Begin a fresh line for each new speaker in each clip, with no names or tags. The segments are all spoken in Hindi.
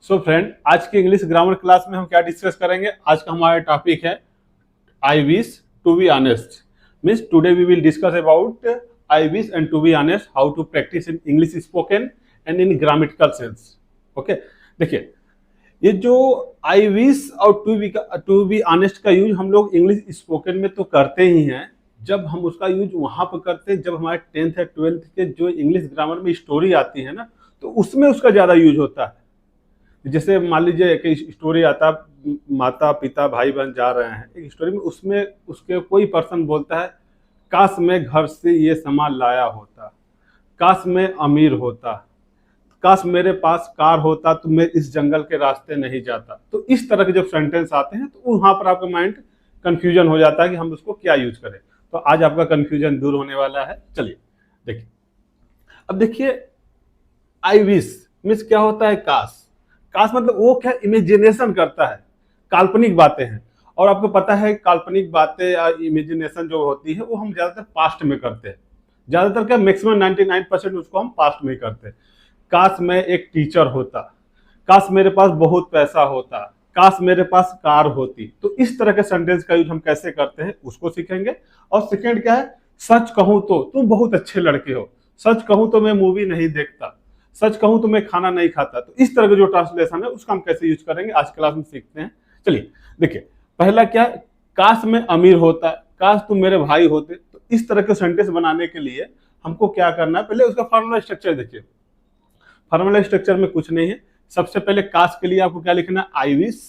सो फ्रेंड, आज की इंग्लिश ग्रामर क्लास में हम क्या डिस्कस करेंगे। आज का हमारा टॉपिक है I wish to be honest. Means today we will discuss about I wish and to be honest, how to practice in English spoken and in grammatical sense. Okay, देखिए ये जो आई विश और टू बी ऑनेस्ट का यूज हम लोग इंग्लिश स्पोकन में तो करते ही हैं। जब हम उसका यूज वहां पर करते हैं जब हमारे 10th या 12th के जो इंग्लिश ग्रामर में स्टोरी आती है ना, तो उसमें उसका ज्यादा यूज होता है। जैसे मान लीजिए कि स्टोरी आता, माता पिता भाई बहन जा रहे हैं एक स्टोरी में, उसमें उसके कोई पर्सन बोलता है काश मैं घर से ये सामान लाया होता, काश मैं अमीर होता, काश मेरे पास कार होता तो मैं इस जंगल के रास्ते नहीं जाता। तो इस तरह के जब सेंटेंस आते हैं तो वहां पर आपका माइंड कंफ्यूजन हो जाता है कि हम उसको क्या यूज करें। तो आज आपका कंफ्यूजन दूर होने वाला है। चलिए देखिए, अब देखिए आई विश मीन्स क्या होता है काश। काश मतलब वो क्या इमेजिनेशन करता है, काल्पनिक बातें हैं। और आपको पता है काल्पनिक बातें या इमेजिनेशन जो होती है वो हम ज्यादातर पास्ट में करते हैं। ज्यादातर क्या मैक्सिमम 99% उसको हम पास्ट में करते हैं। काश मैं एक टीचर होता, काश मेरे पास बहुत पैसा होता, काश मेरे पास कार होती। तो इस तरह के सेंटेंस का यूज हम कैसे करते हैं उसको सीखेंगे। और सेकेंड क्या है, सच कहूं तो तुम बहुत अच्छे लड़के हो, सच कहूं तो मैं मूवी नहीं देखता, सच कहूं तो मैं खाना नहीं खाता। तो इस तरह का जो ट्रांसलेशन है उसका हम कैसे यूज करेंगे आज क्लास में सीखते हैं। चलिए देखिए, पहला क्या है, काश मैं अमीर होता, काश तुम मेरे भाई होते। तो इस तरह के सेंटेंस बनाने के लिए हमको क्या करना है, पहले उसका फॉर्मूला स्ट्रक्चर देखिए। फॉर्मूला स्ट्रक्चर में कुछ नहीं है। सबसे पहले काश के लिए आपको क्या लिखना है, आई विश।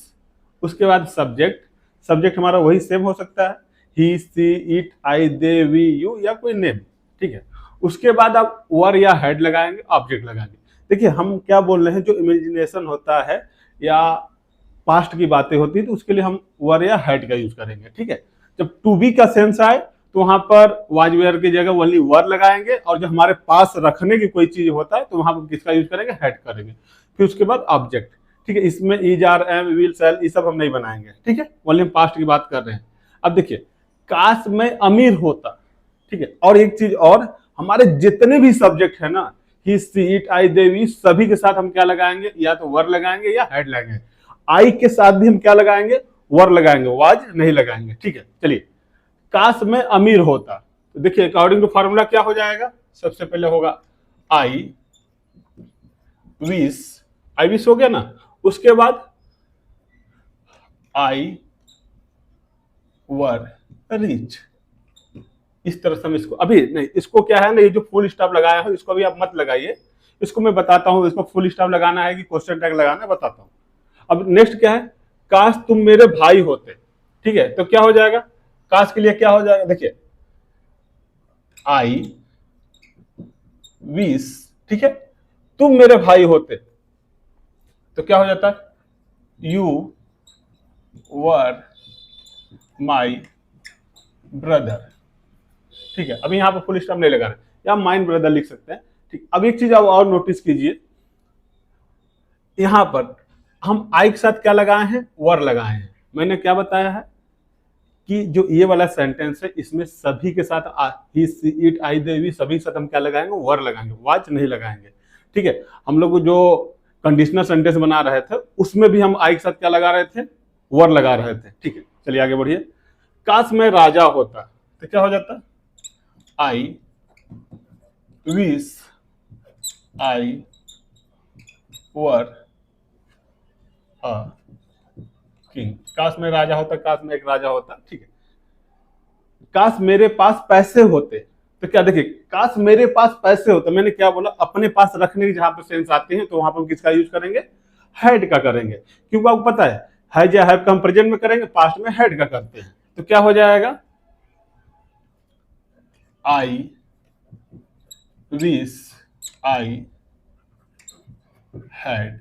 उसके बाद सब्जेक्ट, सब्जेक्ट हमारा वही सेम हो सकता है, he she it I they we you या कोई नेम, ठीक है। उसके बाद आप वर या हेड लगाएंगे, ऑब्जेक्ट लगाएंगे। देखिए हम क्या बोल रहे हैं, जो इमेजिनेशन होता है या पास्ट की बातें होती है तो उसके लिए हम वर या हेड का यूज करेंगे, ठीक है। जब टू बी का सेंस आए तो वहां पर वाज वेयर की जगह ओनली वर लगाएंगे। और जब हमारे पास रखने की कोई चीज होता है तो वहां पर किसका यूज करेंगे, हेड करेंगे। फिर उसके बाद ऑब्जेक्ट, ठीक है। इसमें is are am will shall ये सब हम नहीं बनाएंगे, ठीक है। ओनली हम पास्ट की बात कर रहे हैं। अब देखिए काश मैं अमीर होता, ठीक है। और एक चीज और, हमारे जितने भी सब्जेक्ट है ना, ही she it I they we, सभी के साथ हम क्या लगाएंगे, या तो वर लगाएंगे या हेड लगाएंगे। आई के साथ भी हम क्या लगाएंगे, वर लगाएंगे, वाज नहीं लगाएंगे, ठीक है। चलिए काश मैं अमीर होता, तो देखिए अकॉर्डिंग टू फॉर्मूला क्या हो जाएगा, सबसे पहले होगा आई विश, आई विश हो गया ना। उसके बाद आई वर रिच। इस तरह से हम इसको अभी नहीं, इसको क्या है ना, ये जो फुल स्टॉप लगाया है इसको अभी आप मत लगाइए। इसको मैं बताता हूं, इसको फुल स्टॉप लगाना है कि क्वेश्चन टैग लगाना है, बताता हूं। अब नेक्स्ट क्या है, काश तुम मेरे भाई होते, ठीक है। तो क्या हो जाएगा, काश के लिए क्या हो जाएगा, देखिए आई विश, ठीक है, तुम मेरे भाई होते। तो क्या हो जाता है, यू वर माई ब्रदर, ठीक है। अभी यहां पर फुल स्टॉप नहीं लगाना, या माइन ब्रदर लिख सकते हैं, ठीक। अब एक चीज आप और नोटिस कीजिए, यहां पर हम आई के साथ क्या लगाए हैं, वर लगाए हैं। मैंने क्या बताया है कि जो ये वाला सेंटेंस है इसमें सभी के साथ ही she it I they we, सभी के साथ हम क्या लगाएंगे, वर लगाएंगे, वाच नहीं लगाएंगे, ठीक है। हम लोग जो कंडीशनल सेंटेंस बना रहे थे उसमें भी हम आई के साथ क्या लगा रहे थे, वर लगा रहे थे, ठीक है। चलिए आगे बढ़िए, काश मैं राजा होता, तो क्या हो जाता, आई wish I were a king. काश मैं राजा होता, काश मैं एक राजा होता, ठीक है। काश मेरे पास पैसे होते, तो क्या देखिए, काश मेरे पास पैसे होते, मैंने क्या बोला, अपने पास रखने की जहां पर सेंस आती है तो वहां पर हम किसका यूज करेंगे, हेड का करेंगे। क्योंकि आपको पता है या हैव का हम प्रेजेंट में करेंगे, पास्ट में हेड का करते हैं। तो क्या हो जाएगा, आई विश आई हैड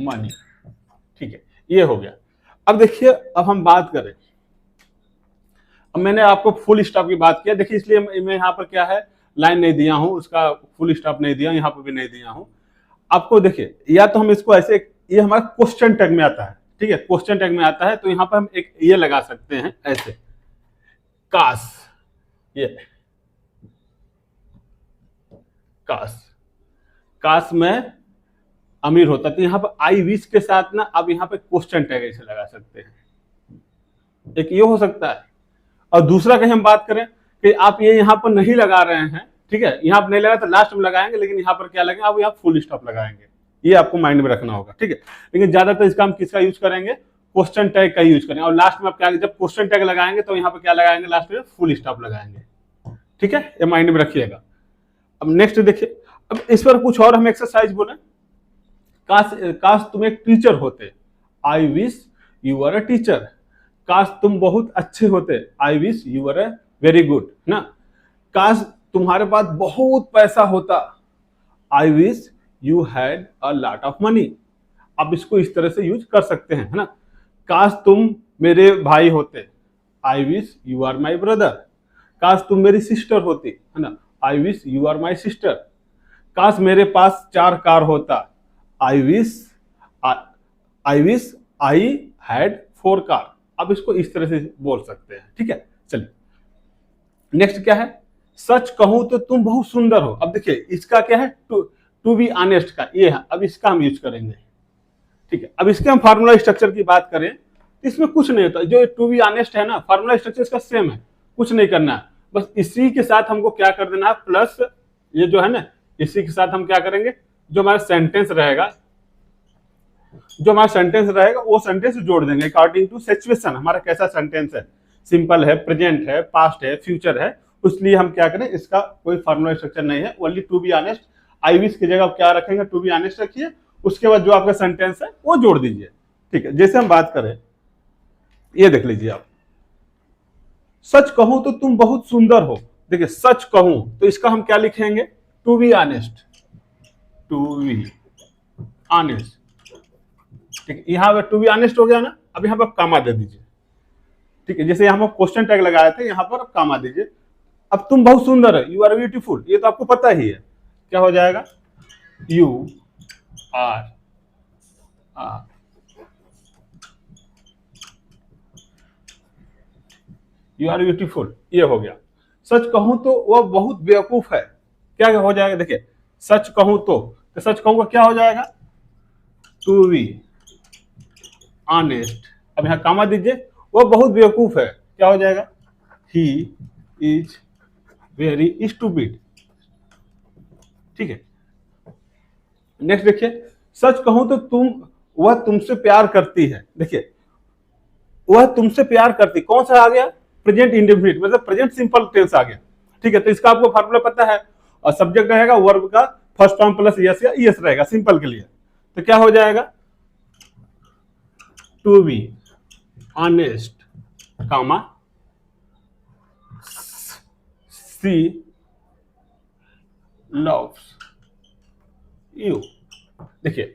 मनी, ठीक है। ये हो गया। अब देखिए, अब हम बात करें, अब मैंने आपको फुल स्टॉप की बात किया, देखिए इसलिए मैं यहाँ पर क्या है, लाइन नहीं दिया हूं, उसका फुल स्टॉप नहीं दिया, यहाँ पर भी नहीं दिया हूं आपको। देखिए या तो हम इसको ऐसे, ये हमारा क्वेश्चन टैग में आता है, ठीक है, क्वेश्चन टैग में आता है। तो यहाँ पर हम एक ये लगा सकते हैं ऐसे, काश, ये काश, काश मैं अमीर होता। तो यहाँ पर आई विश के साथ ना आप यहाँ पे क्वेश्चन टैग ऐसे लगा सकते हैं, एक ये हो सकता है। और दूसरा कहीं हम बात करें कि आप ये यहाँ पर नहीं लगा रहे हैं, ठीक है, यहाँ पर नहीं लगा तो लास्ट में लगाएंगे, लेकिन यहाँ पर क्या लगेगा, आप यहाँ फुल स्टॉप लगाएंगे, ये आपको माइंड में रखना होगा, ठीक है। लेकिन ज्यादातर इसका हम किसका यूज करेंगे, क्वेश्चन टैग का यूज करेंगे। और लास्ट में आप क्या, जब क्वेश्चन टैग लगाएंगे तो यहाँ पर क्या लगाएंगे, लास्ट में फुल स्टॉप लगाएंगे, ठीक है, ये माइंड में रखिएगा। अब नेक्स्ट देखिए, अब इस पर कुछ और हम एक्सरसाइज बोले। काश तुम एक टीचर होते, I wish you are a teacher. काश तुम बहुत अच्छे होते, I wish you are a very good ना। काश तुम्हारे पास बहुत पैसा होता, I wish you had a lot of money. आप इसको इस तरह से यूज कर सकते हैं, है ना। काश तुम मेरे भाई होते, I wish you are my brother. काश तुम मेरी सिस्टर होती, है ना, I wish you are my sister. काश मेरे पास 4 कार होता, I wish I had 4 car. आप इसको इस तरह से बोल सकते हैं, ठीक है। चलिए नेक्स्ट क्या है, सच कहूं तो तुम बहुत सुंदर हो। अब देखिए इसका क्या है, टू बी ऑनेस्ट का ये है, अब इसका हम यूज करेंगे, ठीक है। अब इसके हम फार्मूला स्ट्रक्चर की बात करें, इसमें कुछ नहीं होता, जो टू बी ऑनेस्ट है ना, फार्मूला स्ट्रक्चर इसका सेम है, कुछ नहीं करना है। बस इसी के साथ हमको क्या कर देना है, प्लस ये जो है ना, इसी के साथ हम क्या करेंगे, जो हमारा सेंटेंस रहेगा, वो सेंटेंस जोड़ देंगे अकॉर्डिंग टू सिचुएशन, हमारा कैसा सेंटेंस है, सिंपल है, प्रेजेंट है, पास्ट है, फ्यूचर है, इसलिए हम क्या करें, इसका कोई फार्मूला स्ट्रक्चर नहीं है, only to be honest. I wish की जगह क्या रखेंगे, टू बी ऑनेस्ट रखिए, उसके बाद जो आपका सेंटेंस है वो जोड़ दीजिए, ठीक है। जैसे हम बात करें, ये देख लीजिए आप, सच कहूं तो तुम बहुत सुंदर हो। देखिए सच कहूं तो इसका हम क्या लिखेंगे, to be honest, to be honest, ठीक है। यहाँ पर टू बी ऑनेस्ट हो गया ना, अब यहाँ पर कामा दे दीजिए, ठीक है। जैसे यहाँ पर क्वेश्चन टैग लगाए थे, यहाँ पर कामा दीजिए। अब तुम बहुत सुंदर है, यू आर ब्यूटीफुल, ये तो आपको पता ही है, क्या हो जाएगा, यू आर ब्यूटीफुल, ये हो गया। सच कहूं तो वह बहुत बेवकूफ है, क्या हो जाएगा, देखिए सच कहूं तो सच कहूंगा क्या हो जाएगा, टू बी ऑनेस्ट। अब यहां कामा दीजिए, वह बहुत बेवकूफ है, क्या हो जाएगा, ही इज वेरी स्टूपिड, ठीक है। नेक्स्ट देखिए, सच कहूं तो वह तुमसे प्यार करती है। देखिए वह तुमसे प्यार करती, कौन सा आ गया, प्रेजेंट इंडेफिनिट, मतलब प्रेजेंट सिंपल टेंस आ गया, ठीक है। तो इसका आपको फार्मूला पता है, और सब्जेक्ट रहेगा वर्ब का फर्स्ट फॉर्म प्लस यस या ईएस रहेगा सिंपल के लिए। तो क्या हो जाएगा, to be honest comma she loves you. देखिए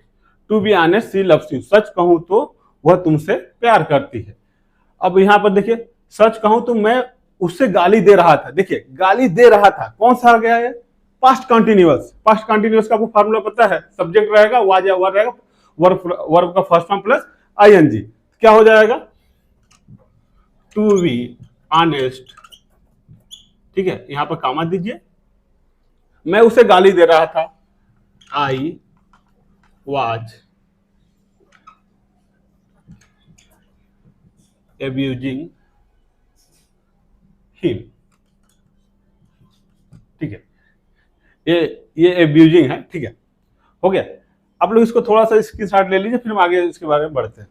to be honest she loves you, सच कहूं तो वह तुमसे प्यार करती है। अब यहां पर देखिए, सच कहूं तो मैं उससे गाली दे रहा था। देखिए गाली दे रहा था, कौन सा आ गया है, पास्ट कंटिन्यूअस। पास्ट कंटिन्यूअस का आपको फार्मूला पता है, सब्जेक्ट रहेगा वाज या वर रहेगा, वर्ब का फर्स्ट फॉर्म प्लस आईएनजी, क्या हो जाएगा, टू बी ऑनेस्ट, ठीक है। यहां पर कामा दीजिए, मैं उसे गाली दे रहा था, आई वाज abusing him, ठीक है। ये abusing है, ठीक है, हो गया। आप लोग इसको थोड़ा सा स्क्रीनशॉट ले लीजिए, फिर हम आगे इसके बारे में बढ़ते हैं,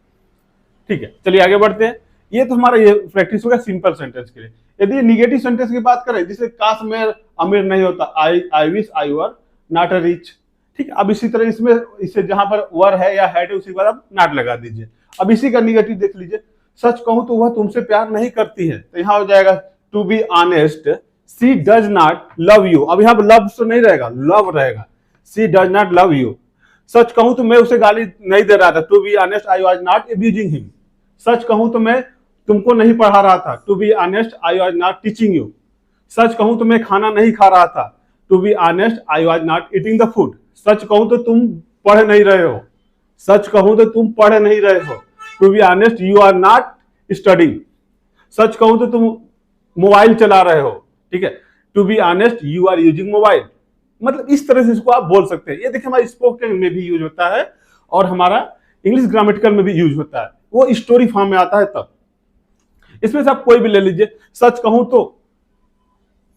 ठीक है। चलिए आगे बढ़ते हैं। ये तो हमारा ये प्रैक्टिस होगा सिंपल सेंटेंस के लिए। यदि निगेटिव सेंटेंस की बात करें, जिसे काश मैं अमीर नहीं होता, I wish I were not a rich, ठीक है। अब इसी तरह इसमें इससे जहां पर वर है या हैड है, उसी के बाद आप नॉट लगा दीजिए। अब इसी का निगेटिव देख लीजिए, सच कहूं तो वह तुमसे प्यार नहीं करती है, तो यहां हो जाएगा to be honest she does not love you. अब यहां पर लव तो नहीं रहेगा, लव रहेगा, she does not love you. सच कहूं तो मैं उसे गाली नहीं दे रहा था, to be honest I was not abusing him. सच कहूं तो मैं तुमको नहीं पढ़ा रहा था, to be honest I was not teaching you. सच कहूं तो मैं खाना नहीं खा रहा था, to be honest I was not eating the food. सच कहूं तो तुम पढ़ नहीं रहे हो, सच कहूं तो तुम पढ़ नहीं रहे हो, to be honest you are not studying. सच कहूं तो तुम मोबाइल चला रहे हो, ठीक है, to be honest you are using mobile. मतलब इस तरह से इसको आप बोल सकते हैं। ये देखिए हमारे स्पोकन में भी यूज होता है और हमारा इंग्लिश ग्रामेटिकल में भी यूज होता है, वो स्टोरी फॉर्म में आता है तब। इसमें से आप कोई भी ले लीजिए। सच कहूं तो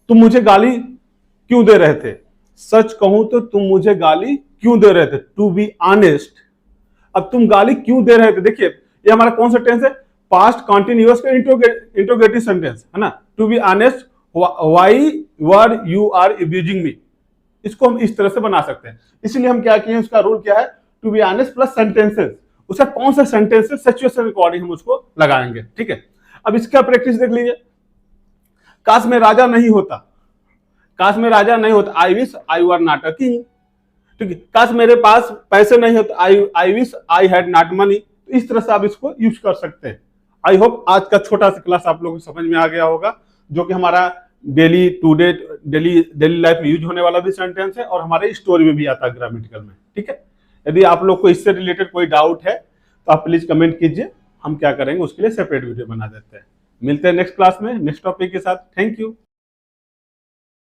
तुम मुझे गाली क्यों दे रहे थे, सच कहूं तो तुम मुझे गाली क्यों दे रहे थे, टू बी ऑनेस्ट। अब तुम गाली क्यों दे रहे थे, देखिए ये हमारा कौन सा टेंस है, पास्ट कंटिन्यूअस का इंट्रोगेटिव सेंटेंस है ना। To be honest, why were you are abusing me, इसको हम इस तरह से बना सकते हैं। इसलिए हम क्या किए, उसका रूल क्या है, to be honest plus sentences, उसका कौन सा सेंटेंस है सिचुएशन अकॉर्डिंग हम उसको लगाएंगे, ठीक है। अब इसका प्रैक्टिस देख लीजिए। काश में राजा नहीं होता, काश में राजा नहीं होता, I wish I were not a king, ठीक है। काश मेरे पास पैसे नहीं होते, I wish I had not money. तो इस तरह से आप इसको यूज कर सकते हैं। आई होप आज का छोटा सा क्लास आप लोगों को समझ में आ गया होगा, जो कि हमारा daily today daily life में यूज होने वाला भी सेंटेंस है और हमारे स्टोरी में भी आता है ग्रामेटिकल में, ठीक है। यदि आप लोग को इससे रिलेटेड कोई डाउट है तो आप प्लीज कमेंट कीजिए, हम क्या करेंगे उसके लिए सेपरेट वीडियो बना देते हैं। मिलते हैं नेक्स्ट क्लास में नेक्स्ट टॉपिक के साथ। Thank you.